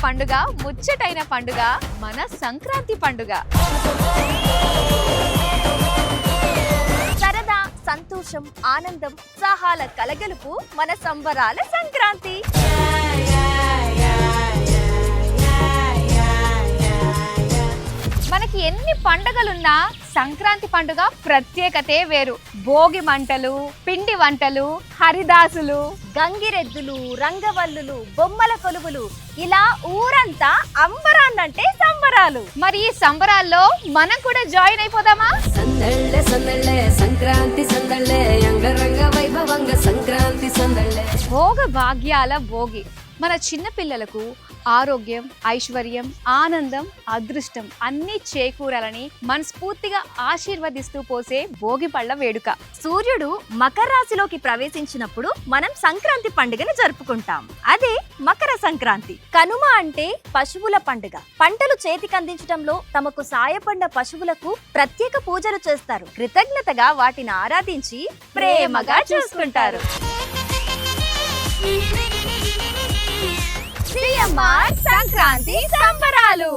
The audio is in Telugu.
పండుగ, ముచ్చటైన పండుగ మన సంక్రాంతి పండుగ. సరదా, సంతోషం, ఆనందం, ఉత్సాహాల కలగలుపు మన సంబరాల సంక్రాంతి. మనకి ఎన్ని పండుగలున్నా సంక్రాంతి పండుగ ప్రత్యేకతే వేరు. భోగి మంటలు, పిండి వంటలు, హరిదాసులు, గంగిరెద్దులు, రంగవల్లులు, బొమ్మల కొలువులు, ఇలా ఊరంతా అంబరాన్నంటే సంబరాలు. మరి ఈ సంబరాల్లో మనం కూడా జాయిన్ అయిపోదామా? సందళ్ళే సందళ్ళే సంక్రాంతి సందళ్ళే అంగరంగ వైభవంగ సంక్రాంతి సందళ్ళే. భోగ భాగ్యాల భోగి మన చిన్న పిల్లలకు ఆరోగ్యం, ఐశ్వర్యం, ఆనందం, అదృష్టం అన్ని చేకూరాలని మనస్ఫూర్తిగా ఆశీర్వదిస్తూ పోసే భోగి పళ్ళ వేడుక. సూర్యుడు మకర రాశిలోకి ప్రవేశించినప్పుడు మనం సంక్రాంతి పండుగను జరుపుకుంటాం. అదే మకర సంక్రాంతి. కనుమ అంటే పశువుల పండుగ. పంటలు చేతికందించడంలో తమకు సాయపడిన పశువులకు ప్రత్యేక పూజలు చేస్తారు. కృతజ్ఞతగా వాటిని ఆరాధించి ప్రేమగా చూసుకుంటారు. సిఎంఆర్ సంక్రాంతి సంబరాలు.